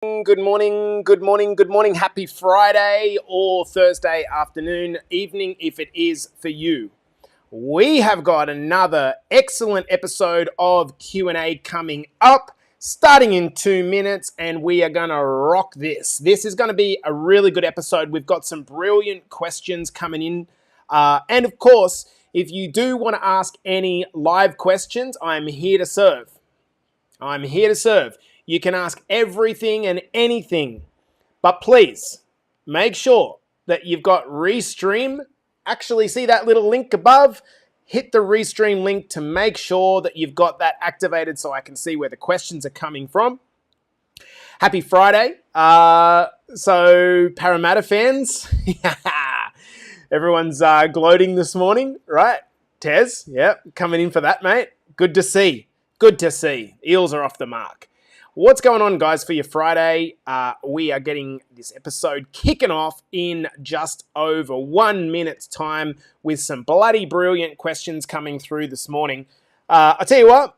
Good morning, good morning, good morning. Happy Friday or Thursday afternoon, evening if it is for you. We have got another excellent episode of Q&A coming up, starting in 2 minutes, and we are going to rock this. This is going to be a really good episode. We've got some brilliant questions coming in. And of course, if you do want to ask any live questions, I'm here to serve. I'm here to serve. You can ask everything and anything, but please make sure that you've got Restream. Actually, see that little link above? Hit the Restream link to make sure that you've got that activated so I can see where the questions are coming from. Happy Friday. So Parramatta fans, everyone's gloating this morning, right? Tez, coming in for that, mate. Good to see. Good to see. Eels are off the mark. What's going on, guys, for your Friday? We are getting this episode kicking off in just over 1 minute's time with some bloody brilliant questions coming through this morning. I'll tell you what,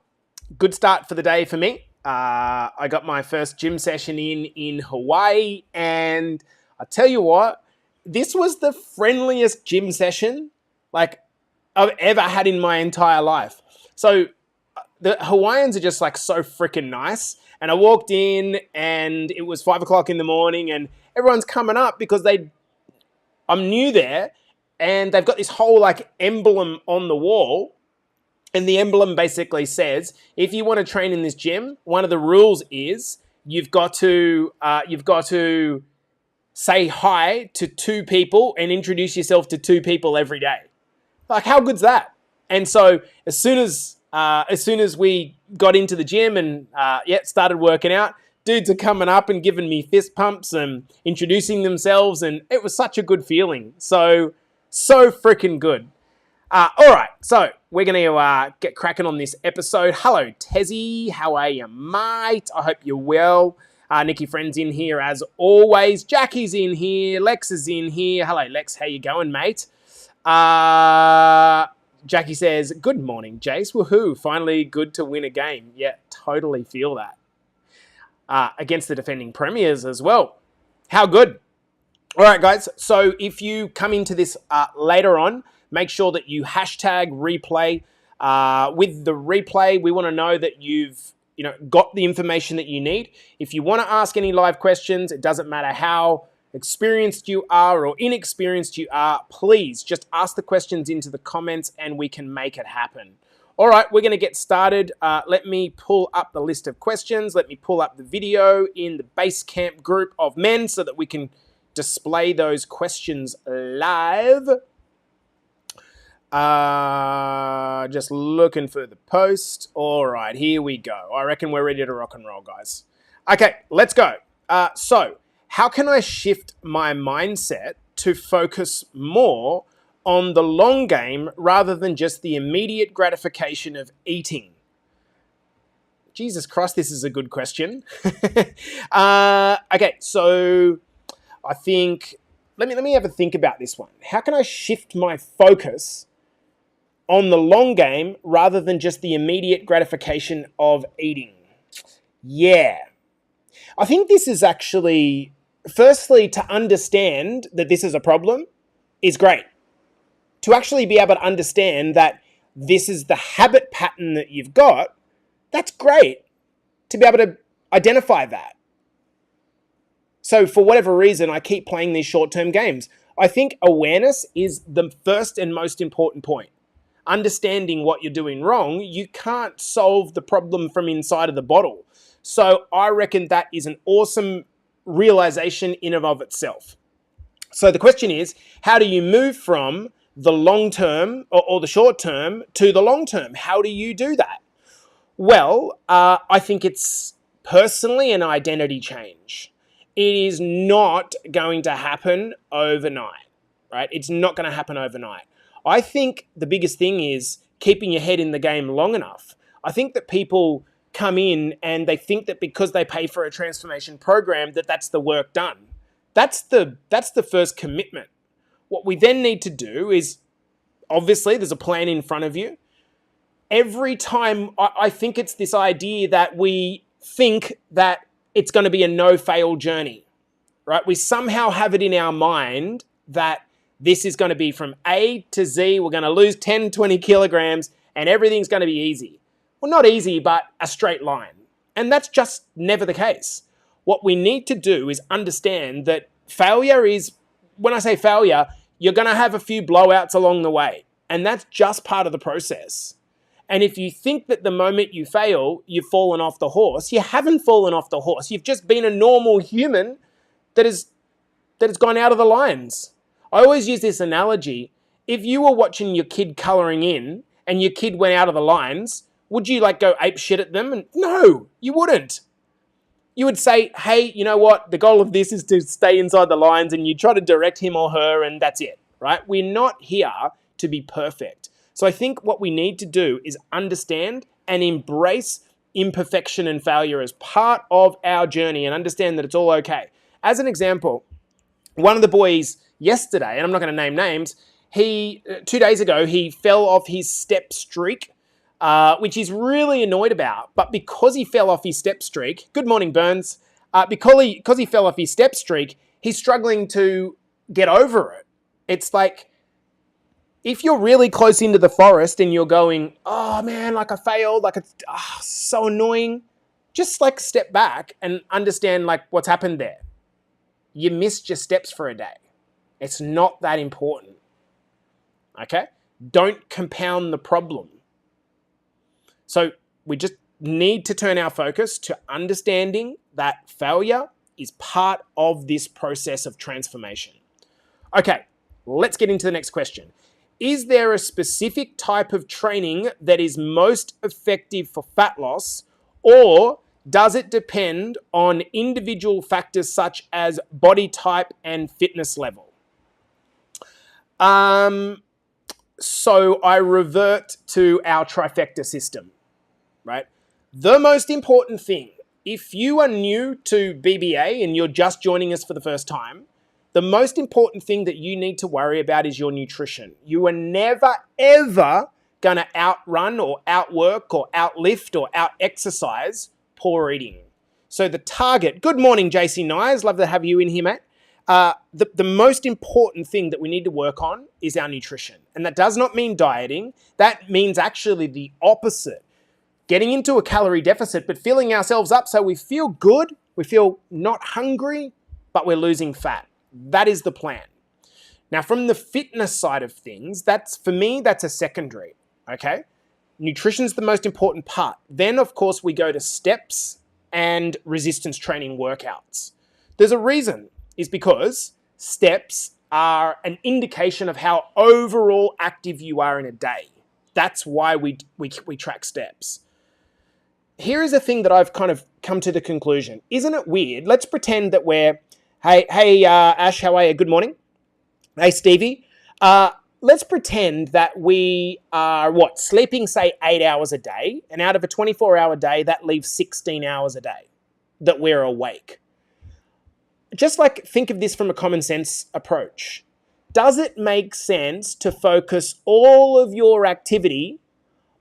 good start for the day for me. I got my first gym session in Hawaii, and I tell you what, this was the friendliest gym session like I've ever had in my entire life. So the Hawaiians are just like so freaking nice. And I walked in and it was 5 o'clock in the morning and everyone's coming up because I'm new there and they've got this whole like emblem on the wall. And the emblem basically says, if you want to train in this gym, one of the rules is you've got to say hi to 2 people and introduce yourself to 2 people every day. Like, how good's that? And so as soon as we got into the gym and started working out, dudes are coming up and giving me fist pumps and introducing themselves, and it was such a good feeling. So freaking good. All right, so we're going to get cracking on this episode. Hello, Tezzy. How are you, mate? I hope you're well. Nikki Friend's in here as always. Jackie's in here. Lex is in here. Hello, Lex. How you going, mate? Jackie says, good morning, Jace. Woohoo. Finally good to win a game. Yeah, totally feel that. Against the defending premiers as well. How good. All right, guys. So if you come into this later on, make sure that you hashtag replay. With the replay, we want to know that you've got the information that you need. If you want to ask any live questions, it doesn't matter how experienced you are or inexperienced you are, please just ask the questions into the comments and we can make it happen. All right, we're going to get started. Let me pull up the list of questions. Let me pull up the video in the Basecamp group of men so that we can display those questions live. Just looking for the post. All right, here we go. I reckon we're ready to rock and roll, guys. Okay, let's go. So how can I shift my mindset to focus more on the long game rather than just the immediate gratification of eating? Jesus Christ, this is a good question. Okay, so I think, let me have a think about this one. How can I shift my focus on the long game rather than just the immediate gratification of eating? Yeah. I think this is actually, firstly, to understand that this is a problem is great. To actually be able to understand that this is the habit pattern that you've got, that's great. To be able to identify that. So for whatever reason, I keep playing these short-term games. I think awareness is the first and most important point. Understanding what you're doing wrong, you can't solve the problem from inside of the bottle. So I reckon that is an awesome realization in and of itself. So the question is, how do you move from the long term or the short term to the long term? How do you do that? Well, I think it's personally an identity change. It is not going to happen overnight, right? It's not going to happen overnight. I think the biggest thing is keeping your head in the game long enough. I think that people come in and they think that because they pay for a transformation program that that's the work done. That's the first commitment. What we then need to do is, obviously there's a plan in front of you. Every time, I think it's this idea that we think that it's going to be a no-fail journey, right? We somehow have it in our mind that this is going to be from A to Z. We're going to lose 10, 20 kilograms and everything's going to be easy. Well, not easy, but a straight line. And that's just never the case. What we need to do is understand that failure is, when I say failure, you're going to have a few blowouts along the way. And that's just part of the process. And if you think that the moment you fail, you've fallen off the horse, you haven't fallen off the horse. You've just been a normal human that has gone out of the lines. I always use this analogy. If you were watching your kid colouring in and your kid went out of the lines, would you go ape shit at them? And no, you wouldn't. You would say, hey, you know what? The goal of this is to stay inside the lines, and you try to direct him or her, and that's it, right? We're not here to be perfect. So I think what we need to do is understand and embrace imperfection and failure as part of our journey and understand that it's all okay. As an example, one of the boys yesterday, and I'm not going to name names, 2 days ago, he fell off his step streak, which he's really annoyed about. But because he fell off his step streak, good morning, Burns, because he fell off his step streak, he's struggling to get over it. It's like, if you're really close into the forest and you're going, oh man, I failed, it's so annoying, just step back and understand what's happened there. You missed your steps for a day. It's not that important. Okay? Don't compound the problem. So we just need to turn our focus to understanding that failure is part of this process of transformation. Okay, let's get into the next question. Is there a specific type of training that is most effective for fat loss, or does it depend on individual factors such as body type and fitness level? So I revert to our trifecta system, right? The most important thing, if you are new to BBA and you're just joining us for the first time, the most important thing that you need to worry about is your nutrition. You are never, ever going to outrun or outwork or outlift or out-exercise poor eating. So the target, good morning, JC Nyes, love to have you in here, mate. The most important thing that we need to work on is our nutrition. And that does not mean dieting. That means actually the opposite. Getting into a calorie deficit, but filling ourselves up so we feel good, we feel not hungry, but we're losing fat. That is the plan. Now, from the fitness side of things, for me, that's a secondary, okay? Nutrition's the most important part. Then, of course, we go to steps and resistance training workouts. There's a reason, is because steps are an indication of how overall active you are in a day. That's why we track steps. Here is a thing that I've kind of come to the conclusion. Isn't it weird? Let's pretend that we're, hey, Ash, how are you? Good morning. Hey, Stevie. Let's pretend that we are, sleeping, say, 8 hours a day, and out of a 24-hour day, that leaves 16 hours a day that we're awake. Just think of this from a common sense approach. Does it make sense to focus all of your activity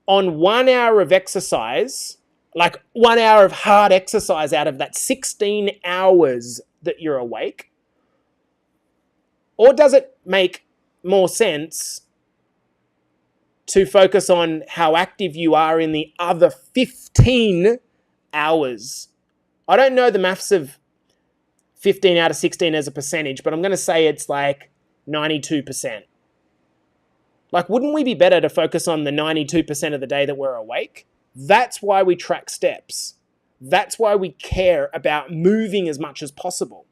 on 1 hour of exercise, 1 hour of hard exercise out of that 16 hours that you're awake? Or does it make more sense to focus on how active you are in the other 15 hours? I don't know the maths of 15 out of 16 as a percentage, but I'm going to say it's 92%. Wouldn't we be better to focus on the 92% of the day that we're awake? That's why we track steps. That's why we care about moving as much as possible.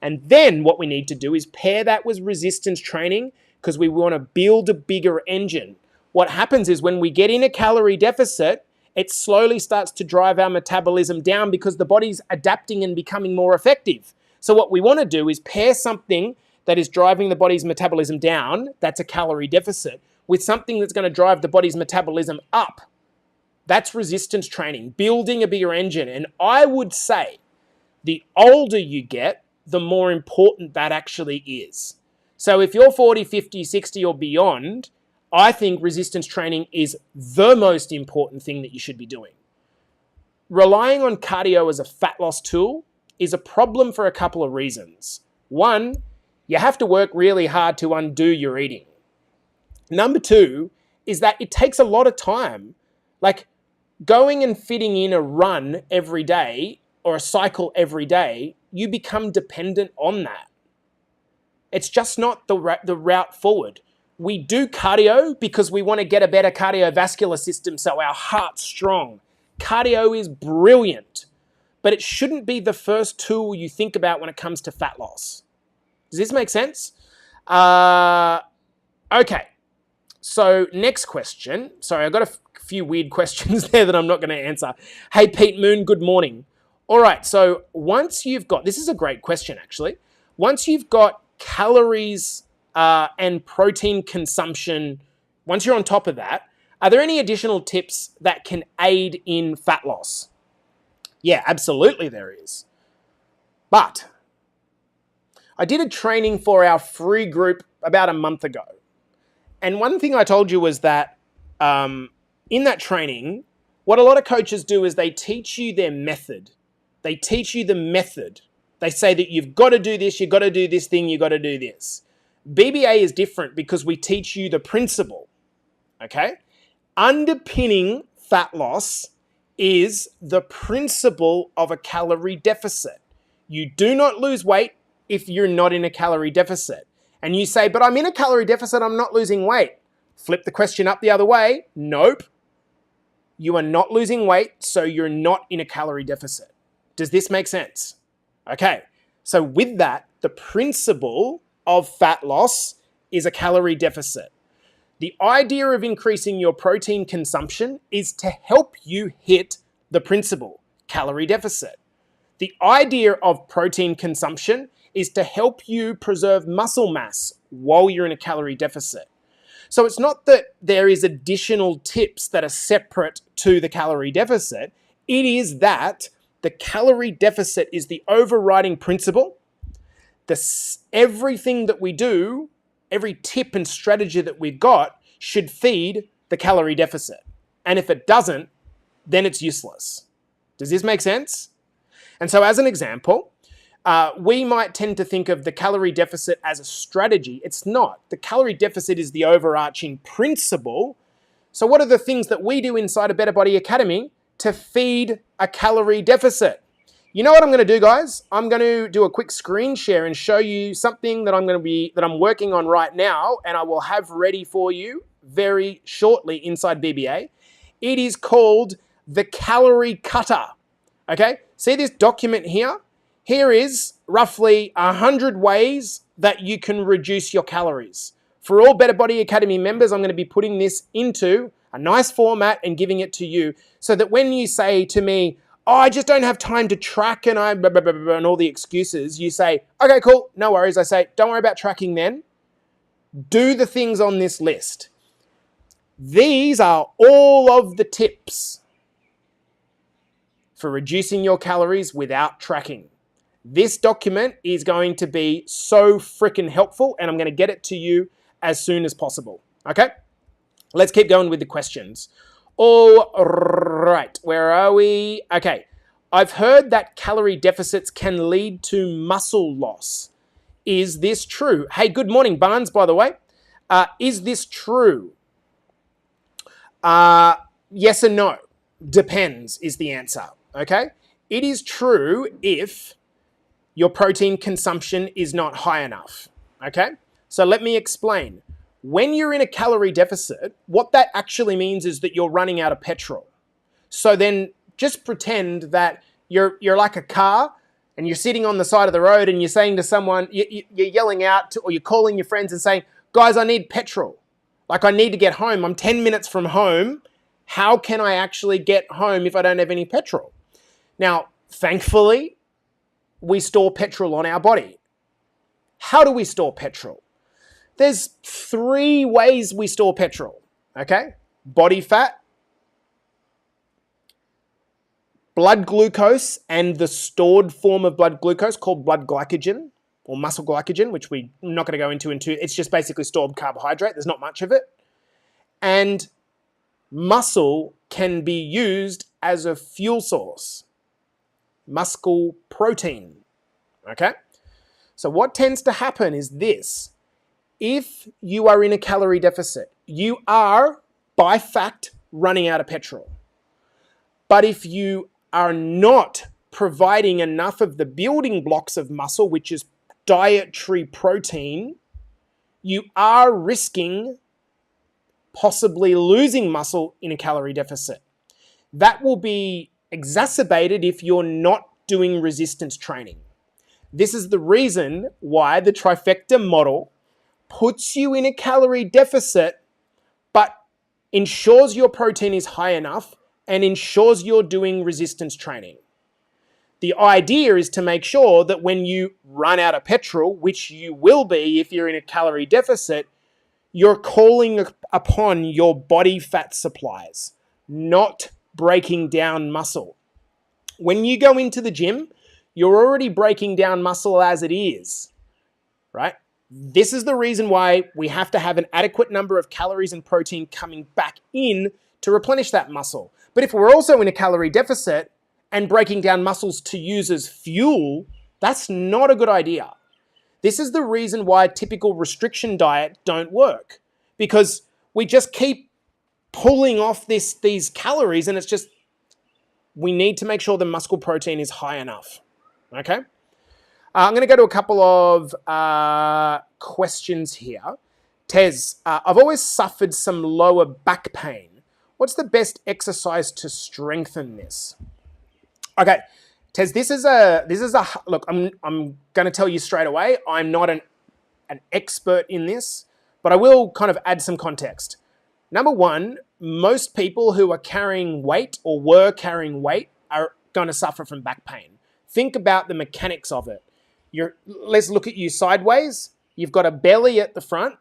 And then what we need to do is pair that with resistance training, because we want to build a bigger engine. What happens is when we get in a calorie deficit, it slowly starts to drive our metabolism down because the body's adapting and becoming more effective. So what we want to do is pair something that is driving the body's metabolism down, that's a calorie deficit, with something that's going to drive the body's metabolism up. That's resistance training, building a bigger engine. And I would say the older you get, the more important that actually is. So if you're 40, 50, 60 or beyond, I think resistance training is the most important thing that you should be doing. relying on cardio as a fat loss tool is a problem for a couple of reasons. One, you have to work really hard to undo your eating. Number two is that it takes a lot of time. Like going and fitting in a run every day or a cycle every day, you become dependent on that. It's just not the route forward. We do cardio because we want to get a better cardiovascular system so our heart's strong. Cardio is brilliant, but it shouldn't be the first tool you think about when it comes to fat loss. Does this make sense? Okay. So next question. Sorry, I've got a few weird questions there that I'm not going to answer. Hey, Pete Moon, good morning. All right. So once you've got, this is a great question, actually. Once you've got calories and protein consumption, once you're on top of that, are there any additional tips that can aid in fat loss? Yeah, absolutely there is. But I did a training for our free group about a month ago. And one thing I told you was that in that training, what a lot of coaches do is they teach you their method. They teach you the method. They say that you've got to do this, you've got to do this thing, you've got to do this. BBA is different because we teach you the principle, okay? Underpinning fat loss is the principle of a calorie deficit. You do not lose weight if you're not in a calorie deficit. And you say, but I'm in a calorie deficit, I'm not losing weight. Flip the question up the other way. Nope. You are not losing weight, so you're not in a calorie deficit. Does this make sense? Okay. So with that, the principle of fat loss is a calorie deficit. The idea of increasing your protein consumption is to help you hit the principle, calorie deficit. The idea of protein consumption is to help you preserve muscle mass while you're in a calorie deficit. So it's not that there is additional tips that are separate to the calorie deficit. It is that the calorie deficit is the overriding principle. Everything that we do, every tip and strategy that we've got should feed the calorie deficit. And if it doesn't, then it's useless. Does this make sense? And so as an example, we might tend to think of the calorie deficit as a strategy. It's not. The calorie deficit is the overarching principle. So what are the things that we do inside of Better Body Academy to feed a calorie deficit? You know what I'm going to do, guys? I'm going to do a quick screen share and show you something that I'm working on right now, and I will have ready for you very shortly inside BBA. It is called the Calorie Cutter. Okay? See this document here? Here is roughly 100 ways that you can reduce your calories. For all Better Body Academy members, I'm going to be putting this into a nice format and giving it to you so that when you say to me, oh, I just don't have time to track and and all the excuses, you say, okay, cool, no worries. I say, don't worry about tracking then. Do the things on this list. These are all of the tips for reducing your calories without tracking. This document is going to be so freaking helpful, and I'm going to get it to you as soon as possible. Okay? Let's keep going with the questions. All right, where are we? Okay, I've heard that calorie deficits can lead to muscle loss. Is this true? Hey, good morning, Barnes, by the way. Is this true? Yes and no. Depends is the answer, okay? It is true if your protein consumption is not high enough, okay? So let me explain. When you're in a calorie deficit, what that actually means is that you're running out of petrol. So then just pretend that you're like a car and you're sitting on the side of the road and you're saying to someone, you're yelling out or you're calling your friends and saying, guys, I need petrol. Like I need to get home. I'm 10 minutes from home. How can I actually get home if I don't have any petrol? Now, thankfully, we store petrol on our body. How do we store petrol? There's 3 ways we store petrol, okay? Body fat, blood glucose, and the stored form of blood glucose called blood glycogen or muscle glycogen, which we're not going to go into. It's just basically stored carbohydrate. There's not much of it. And muscle can be used as a fuel source. Muscle protein. Okay? So what tends to happen is this. If you are in a calorie deficit, you are, by fact, running out of petrol. But if you are not providing enough of the building blocks of muscle, which is dietary protein, you are risking possibly losing muscle in a calorie deficit. That will be exacerbated if you're not doing resistance training. This is the reason why the trifecta model puts you in a calorie deficit, but ensures your protein is high enough and ensures you're doing resistance training. The idea is to make sure that when you run out of petrol, which you will be if you're in a calorie deficit, you're calling upon your body fat supplies, not breaking down muscle. When you go into the gym, you're already breaking down muscle as it is, right? This is the reason why we have to have an adequate number of calories and protein coming back in to replenish that muscle. But if we're also in a calorie deficit and breaking down muscles to use as fuel, that's not a good idea. This is the reason why typical restriction diet don't work, because we just keep pulling off these calories, and it's just, we need to make sure the muscle protein is high enough. Okay? I'm going to go to a couple of questions here. Tez, I've always suffered some lower back pain. What's the best exercise to strengthen this? Okay, Tez, this is a look. I'm going to tell you straight away. I'm not an expert in this, but I will kind of add some context. Number one, most people who are carrying weight or were carrying weight are going to suffer from back pain. Think about the mechanics of it. Let's look at you sideways. You've got a belly at the front,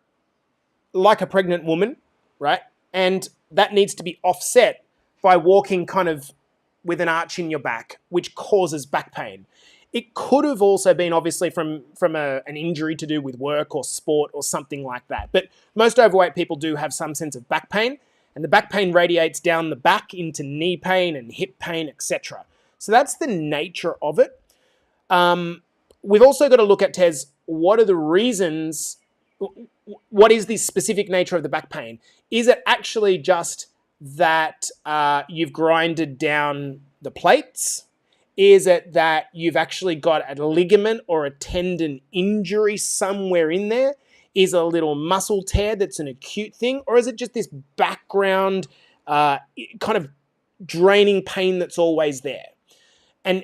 like a pregnant woman, right? And that needs to be offset by walking kind of with an arch in your back, which causes back pain. It could have also been obviously from an injury to do with work or sport or something like that. But most overweight people do have some sense of back pain, and the back pain radiates down the back into knee pain and hip pain, etc. So that's the nature of it. We've also got to look at, Tez, what are the reasons, what is the specific nature of the back pain? Is it actually just that you've grinded down the plates? Is it that you've actually got a ligament or a tendon injury somewhere in there? Is it a little muscle tear that's an acute thing? Or is it just this background kind of draining pain that's always there? And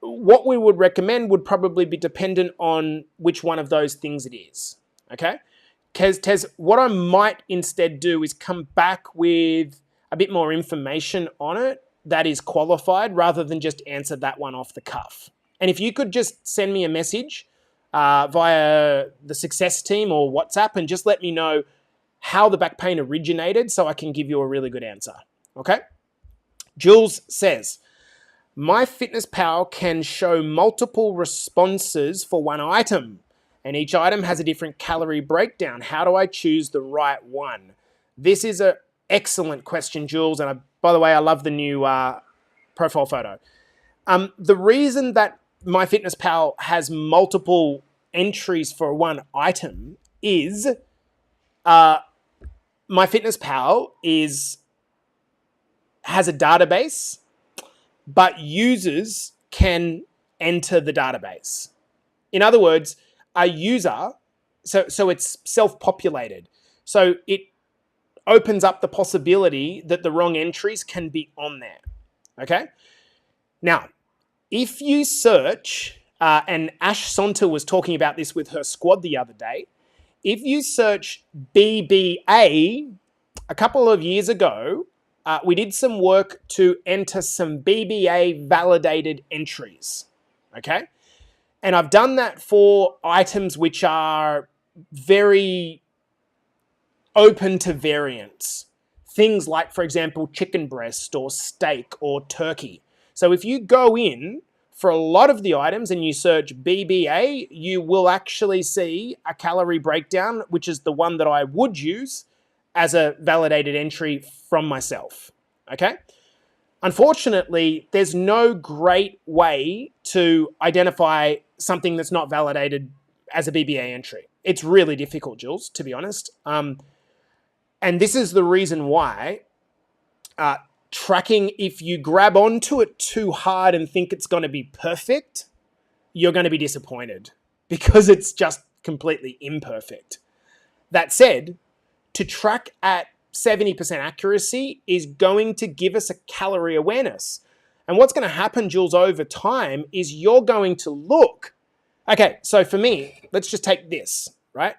what we would recommend would probably be dependent on which one of those things it is, okay? Tez, what I might instead do is come back with a bit more information on it that is qualified rather than just answer that one off the cuff. And if you could just send me a message via the Success team or WhatsApp and just let me know how the back pain originated so I can give you a really good answer, okay? Jules says, MyFitnessPal can show multiple responses for one item, and each item has a different calorie breakdown. How do I choose the right one? This is an excellent question, Jules, and by the way, I love the new profile photo. The reason that MyFitnessPal has multiple entries for one item is MyFitnessPal has a database, but users can enter the database. In other words, a user, so it's self-populated. So it opens up the possibility that the wrong entries can be on there, okay? Now, if you search, and Ash Sonta was talking about this with her squad the other day, if you search BBA, a couple of years ago, we did some work to enter some BBA validated entries, okay? And I've done that for items which are very open to variance. Things like, for example, chicken breast or steak or turkey. So if you go in for a lot of the items and you search BBA, you will actually see a calorie breakdown, which is the one that I would use as a validated entry from myself, okay? Unfortunately, there's no great way to identify something that's not validated as a BBA entry. It's really difficult, Jules, to be honest. And this is the reason why tracking, if you grab onto it too hard and think it's going to be perfect, you're going to be disappointed because it's just completely imperfect. That said, to track at 70% accuracy is going to give us a calorie awareness. And what's going to happen, Jules, over time is you're going to look. Okay, so for me, let's just take this, right?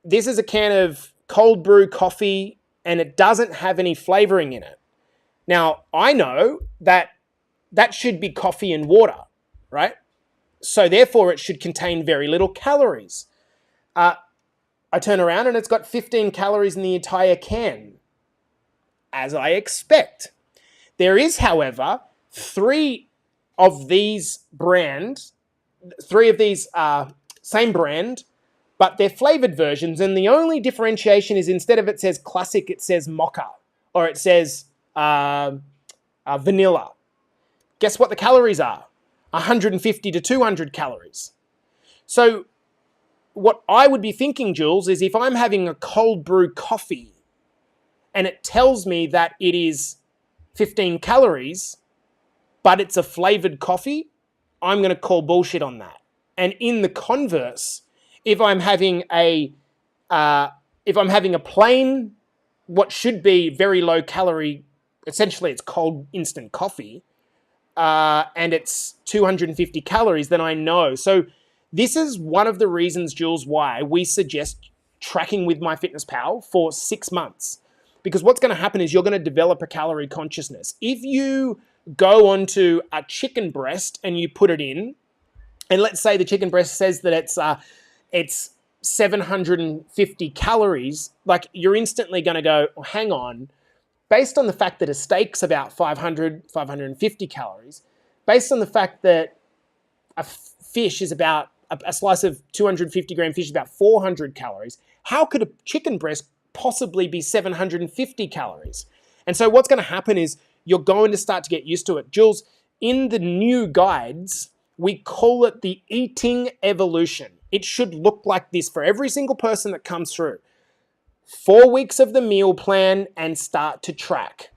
This is a can of cold brew coffee and it doesn't have any flavoring in it. Now, I know that should be coffee and water, right? So therefore, it should contain very little calories. I turn around and it's got 15 calories in the entire can, as I expect. There is, however, three of these same brand, but they're flavored versions, and the only differentiation is instead of it says classic, it says mocha, or it says vanilla. Guess what the calories are? 150 to 200 calories. So what I would be thinking, Jules, is if I'm having a cold brew coffee and it tells me that it is 15 calories, but it's a flavored coffee, I'm going to call bullshit on that. And in the converse, if I'm having a plain, what should be very low calorie, essentially it's cold instant coffee, and it's 250 calories, then I know. So this is one of the reasons, Jules, why we suggest tracking with MyFitnessPal for 6 months. Because what's going to happen is you're going to develop a calorie consciousness. If you go onto a chicken breast and you put it in, and let's say the chicken breast says that it's 750 calories, like you're instantly going to go, oh, hang on, based on the fact that a steak's about 550 calories, based on the fact that a fish is about, a slice of 250 gram fish is about 400 calories, how could a chicken breast possibly be 750 calories? And so what's going to happen is you're going to start to get used to it. Jules, in the new guides, we call it the eating evolution. It should look like this for every single person that comes through. 4 weeks of the meal plan and start to track.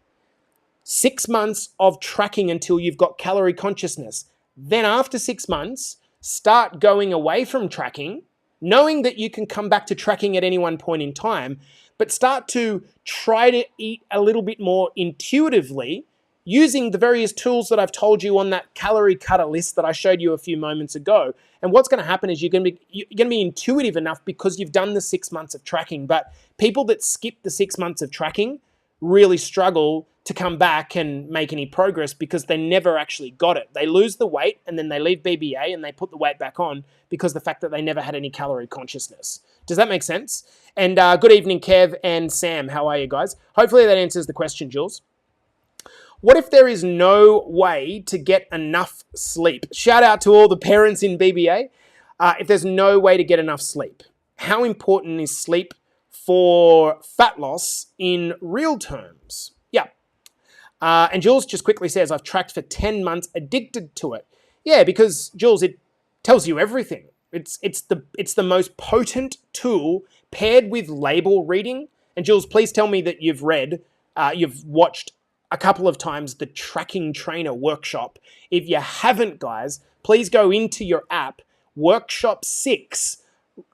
6 months of tracking until you've got calorie consciousness. Then after 6 months, start going away from tracking, knowing that you can come back to tracking at any one point in time, but start to try to eat a little bit more intuitively using the various tools that I've told you on that calorie cutter list that I showed you a few moments ago. And what's going to happen is you're going to be intuitive enough because you've done the 6 months of tracking. But people that skip the 6 months of tracking really struggle to come back and make any progress because they never actually got it. They lose the weight and then they leave BBA and they put the weight back on because the fact that they never had any calorie consciousness. Does that make sense? And good evening, Kev and Sam. How are you guys? Hopefully that answers the question, Jules. What if there is no way to get enough sleep? Shout out to all the parents in BBA. If there's no way to get enough sleep, how important is sleep for fat loss in real terms? Yeah. And Jules just quickly says, I've tracked for 10 months, addicted to it. Yeah, because Jules, it tells you everything. It's the most potent tool paired with label reading. And Jules, please tell me that you've watched a couple of times the Tracking Trainer workshop. If you haven't, guys, please go into your app, Workshop 6.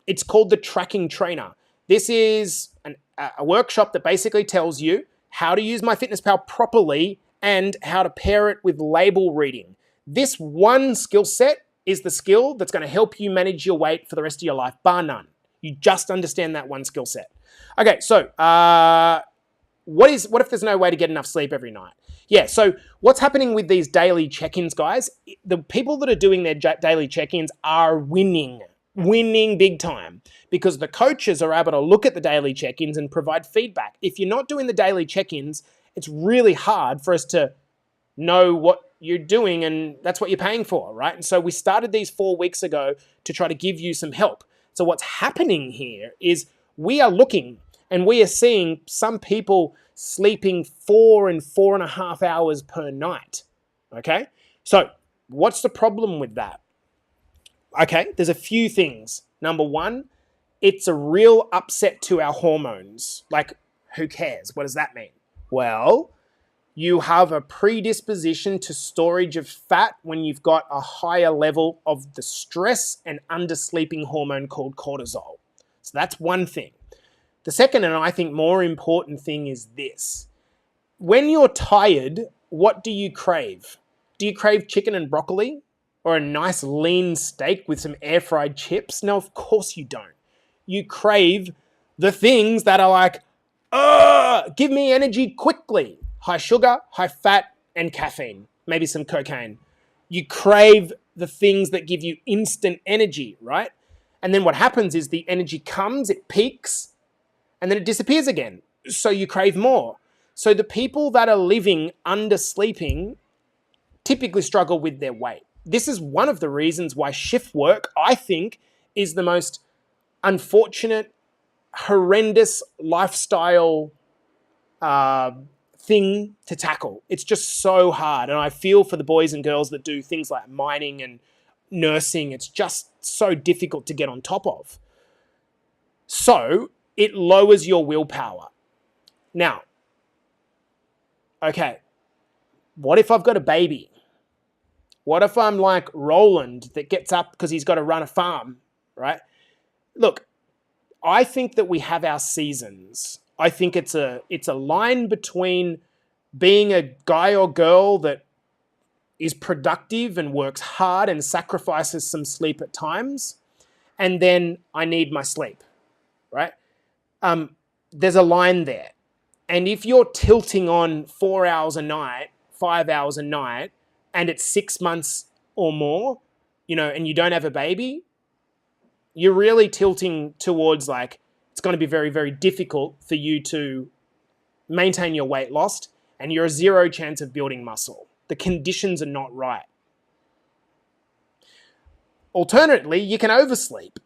It's called the Tracking Trainer. This is a workshop that basically tells you how to use MyFitnessPal properly and how to pair it with label reading. This one skill set is the skill that's going to help you manage your weight for the rest of your life, bar none. You just understand that one skill set. Okay, so what if there's no way to get enough sleep every night? Yeah, so what's happening with these daily check-ins, guys? The people that are doing their daily check-ins are winning big time because the coaches are able to look at the daily check-ins and provide feedback. If you're not doing the daily check-ins, it's really hard for us to know what you're doing, and that's what you're paying for, right? And so we started these 4 weeks ago to try to give you some help. So what's happening here is we are looking And we are seeing some people sleeping 4 and 4.5 hours per night. Okay? So, what's the problem with that? Okay, there's a few things. Number one, it's a real upset to our hormones. Like, who cares? What does that mean? Well, you have a predisposition to storage of fat when you've got a higher level of the stress and undersleeping hormone called cortisol. So that's one thing. The second, and I think more important thing, is this. When you're tired, what do you crave? Do you crave chicken and broccoli? Or a nice lean steak with some air-fried chips? No, of course you don't. You crave the things that are like, give me energy quickly. High sugar, high fat, and caffeine. Maybe some cocaine. You crave the things that give you instant energy, right? And then what happens is the energy comes, it peaks, and then it disappears again. So you crave more. So the people that are living undersleeping typically struggle with their weight. This is one of the reasons why shift work, I think, is the most unfortunate, horrendous lifestyle thing to tackle. It's just so hard. And I feel for the boys and girls that do things like mining and nursing. It's just so difficult to get on top of. So it lowers your willpower. Now, okay, what if I've got a baby? What if I'm like Roland that gets up because he's got to run a farm, right? Look, I think that we have our seasons. I think it's a line between being a guy or girl that is productive and works hard and sacrifices some sleep at times, and then I need my sleep, right? There's a line there. And if you're tilting on 4 hours a night, 5 hours a night, and it's 6 months or more, and you don't have a baby, you're really tilting towards like, it's going to be very, very difficult for you to maintain your weight loss, and you're a zero chance of building muscle. The conditions are not right. Alternately, you can oversleep,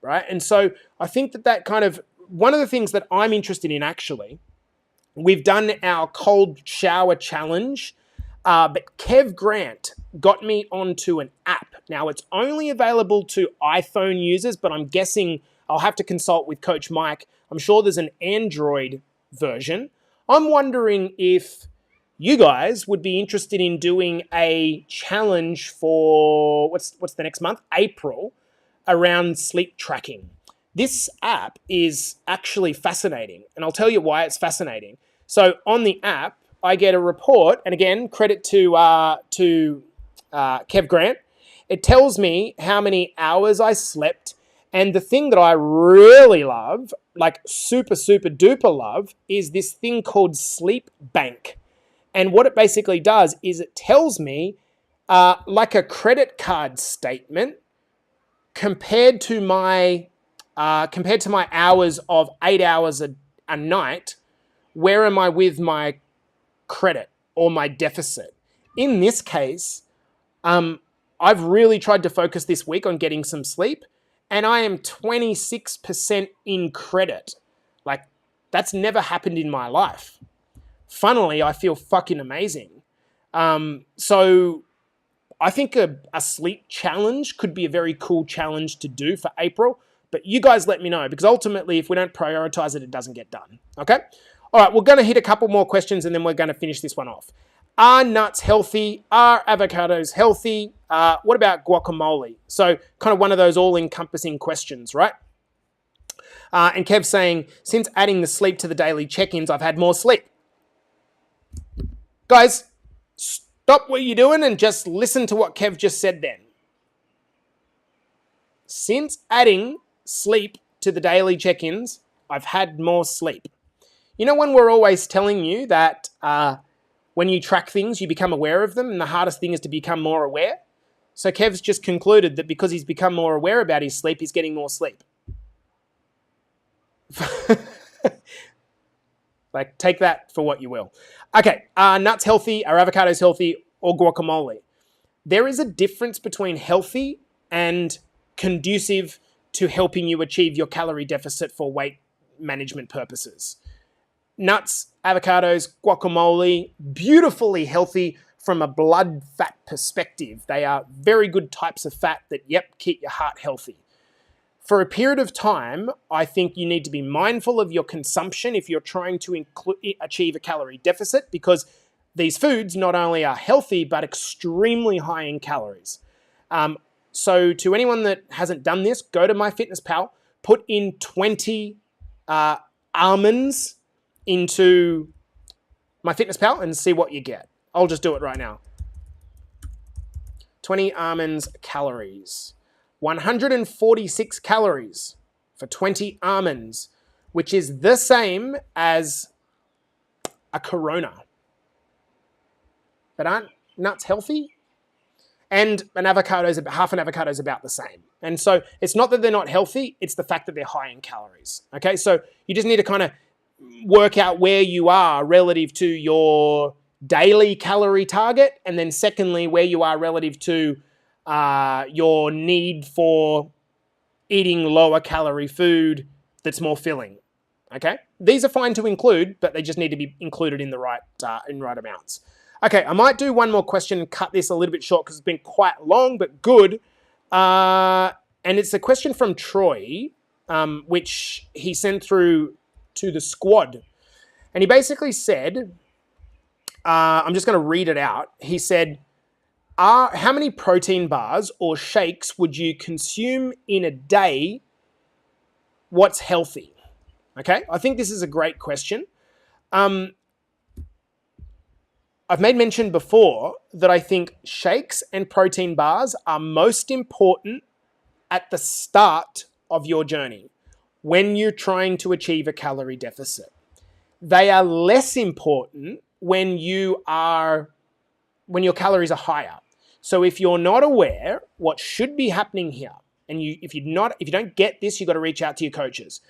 right? And so I think that kind of, one of the things that I'm interested in actually, we've done our cold shower challenge, but Kev Grant got me onto an app. Now, it's only available to iPhone users, but I'm guessing I'll have to consult with Coach Mike. I'm sure there's an Android version. I'm wondering if you guys would be interested in doing a challenge for, what's the next month? April, around sleep tracking. This app is actually fascinating, and I'll tell you why it's fascinating. So on the app, I get a report, and again, credit to Kev Grant. It tells me how many hours I slept, and the thing that I really love, like super, super duper love, is this thing called Sleep Bank. And what it basically does is it tells me, like a credit card statement, compared to my hours of 8 hours a night, where am I with my credit or my deficit? In this case, I've really tried to focus this week on getting some sleep, and I am 26% in credit. Like, that's never happened in my life. Funnily, I feel fucking amazing. So I think a sleep challenge could be a very cool challenge to do for April, but you guys let me know, because ultimately, if we don't prioritize it, it doesn't get done. Okay? All right, we're going to hit a couple more questions, and then we're going to finish this one off. Are nuts healthy? Are avocados healthy? What about guacamole? So kind of one of those all-encompassing questions, right? And Kev's saying, since adding the sleep to the daily check-ins, I've had more sleep. Guys, stop what you're doing and just listen to what Kev just said then. Since adding sleep to the daily check-ins, I've had more sleep. You know when we're always telling you that when you track things, you become aware of them, and the hardest thing is to become more aware? So Kev's just concluded that because he's become more aware about his sleep, he's getting more sleep. Like, take that for what you will. Okay, are nuts healthy? Are avocados healthy? Or guacamole? There is a difference between healthy and conducive to helping you achieve your calorie deficit for weight management purposes. Nuts, avocados, guacamole, beautifully healthy from a blood fat perspective. They are very good types of fat that, keep your heart healthy. For a period of time, I think you need to be mindful of your consumption if you're trying to achieve a calorie deficit, because these foods not only are healthy, but extremely high in calories. So to anyone that hasn't done this, go to MyFitnessPal, put in 20 almonds into MyFitnessPal and see what you get. I'll just do it right now. 20 almonds calories. 146 calories for 20 almonds, which is the same as a Corona. But aren't nuts healthy? And half an avocado is about the same. And so it's not that they're not healthy, it's the fact that they're high in calories. Okay, so you just need to kind of work out where you are relative to your daily calorie target, and then secondly, where you are relative to your need for eating lower calorie food that's more filling. Okay, these are fine to include, but they just need to be included in the right amounts. Okay, I might do one more question and cut this a little bit short because it's been quite long, but good. And it's a question from Troy, which he sent through to the squad. And he basically said, I'm just going to read it out. He said, how many protein bars or shakes would you consume in a day? What's healthy? Okay, I think this is a great question. I've made mention before that I think shakes and protein bars are most important at the start of your journey when you're trying to achieve a calorie deficit. They are less important when your calories are higher. So if you're not aware what should be happening here, and if you don't get this, you've got to reach out to your coaches.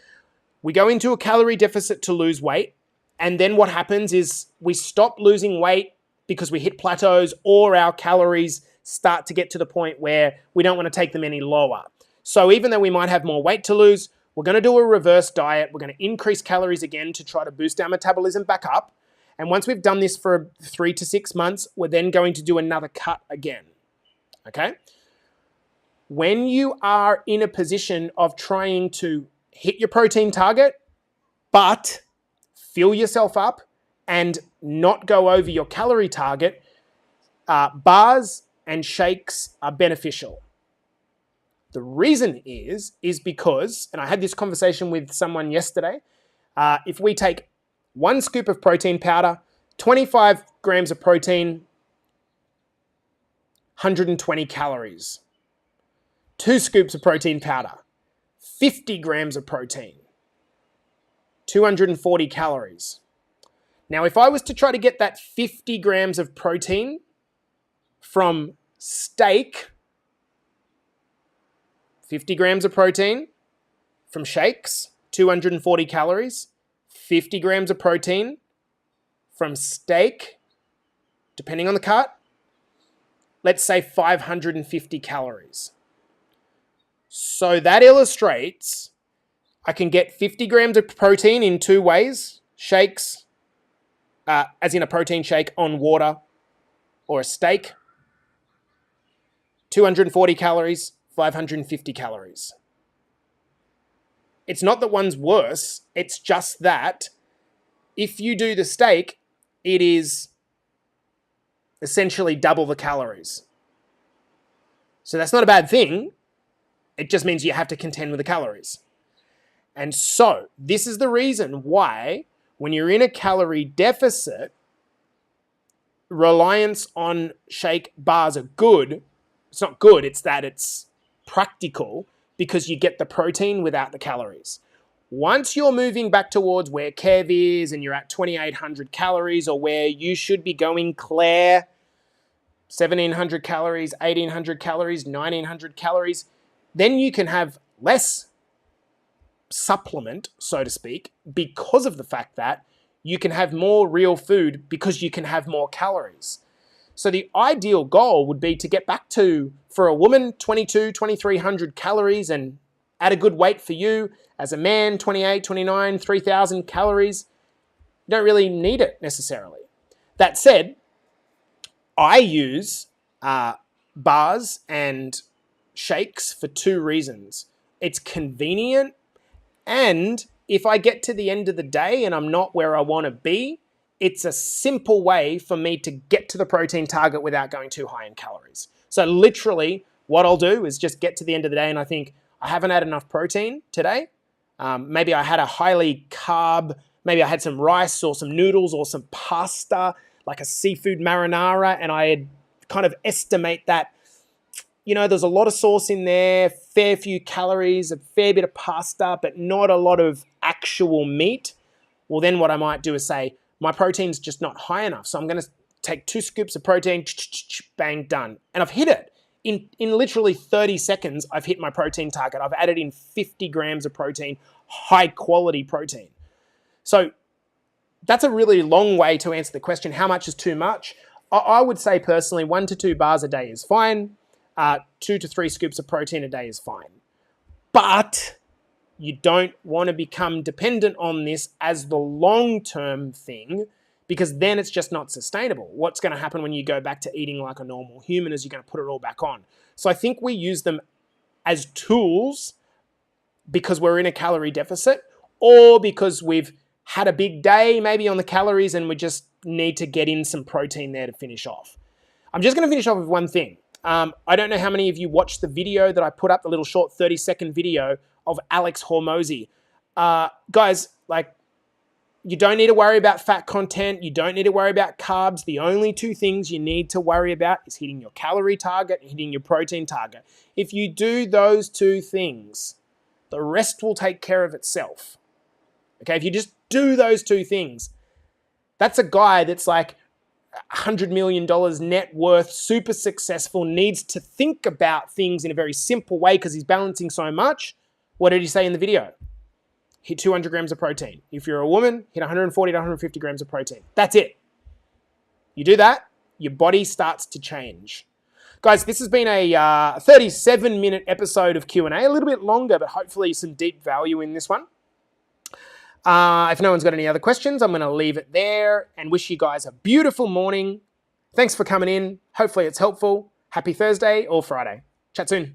We go into a calorie deficit to lose weight, and then what happens is we stop losing weight because we hit plateaus, or our calories start to get to the point where we don't want to take them any lower. So even though we might have more weight to lose, we're going to do a reverse diet. We're going to increase calories again to try to boost our metabolism back up. And once we've done this for 3 to 6 months, we're then going to do another cut again. Okay? When you are in a position of trying to hit your protein target, but fill yourself up and not go over your calorie target, bars and shakes are beneficial. The reason is because, and I had this conversation with someone yesterday, if we take 1 scoop of protein powder, 25 grams of protein, 120 calories. 2 scoops of protein powder, 50 grams of protein, 240 calories. Now, if I was to try to get that 50 grams of protein from steak, 50 grams of protein from shakes, 240 calories, 50 grams of protein from steak, depending on the cut, let's say 550 calories. So that illustrates I can get 50 grams of protein in 2 ways, shakes, as in a protein shake on water or a steak, 240 calories, 550 calories. It's not that one's worse, it's just that if you do the steak, it is essentially double the calories. So that's not a bad thing. It just means you have to contend with the calories. And so this is the reason why when you're in a calorie deficit, reliance on shake bars are good. It's not good, it's that it's practical because you get the protein without the calories. Once you're moving back towards where Kev is and you're at 2,800 calories, or where you should be going, Claire, 1,700 calories, 1,800 calories, 1,900 calories, then you can have less supplement, so to speak, because of the fact that you can have more real food because you can have more calories. So the ideal goal would be to get back to, for a woman, 2,200, 2,300 calories and at a good weight for you as a man, 28, 29, 3,000 calories. You don't really need it necessarily. That said, I use bars and shakes for two reasons. It's convenient, and if I get to the end of the day and I'm not where I want to be, it's a simple way for me to get to the protein target without going too high in calories. So literally what I'll do is just get to the end of the day and I think, I haven't had enough protein today. Maybe I had a highly carb, maybe I had some rice or some noodles or some pasta, like a seafood marinara, and I had kind of estimate that, there's a lot of sauce in there, fair few calories, a fair bit of pasta, but not a lot of actual meat. Well, then what I might do is say, my protein's just not high enough. So I'm going to take 2 scoops of protein, bang, done. And I've hit it. In literally 30 seconds, I've hit my protein target. I've added in 50 grams of protein, high quality protein. So that's a really long way to answer the question, how much is too much? I would say personally, 1 to 2 bars a day is fine. 2 to 3 scoops of protein a day is fine. But you don't want to become dependent on this as the long-term thing, because then it's just not sustainable. What's going to happen when you go back to eating like a normal human is you're going to put it all back on. So I think we use them as tools because we're in a calorie deficit, or because we've had a big day maybe on the calories and we just need to get in some protein there to finish off. I'm just going to finish off with one thing. I don't know how many of you watched the video that I put up, the little short 30-second video of Alex Hormozi. Guys, you don't need to worry about fat content. You don't need to worry about carbs. The only 2 things you need to worry about is hitting your calorie target and hitting your protein target. If you do those 2 things, the rest will take care of itself. Okay, if you just do those 2 things, that's a guy that's like $100 million net worth, super successful, needs to think about things in a very simple way because he's balancing so much. What did he say in the video? Hit 200 grams of protein. If you're a woman, hit 140 to 150 grams of protein. That's it. You do that, your body starts to change. Guys, this has been a 37-minute episode of Q&A, a little bit longer, but hopefully some deep value in this one. If no one's got any other questions, I'm going to leave it there and wish you guys a beautiful morning. Thanks for coming in. Hopefully it's helpful. Happy Thursday or Friday. Chat soon.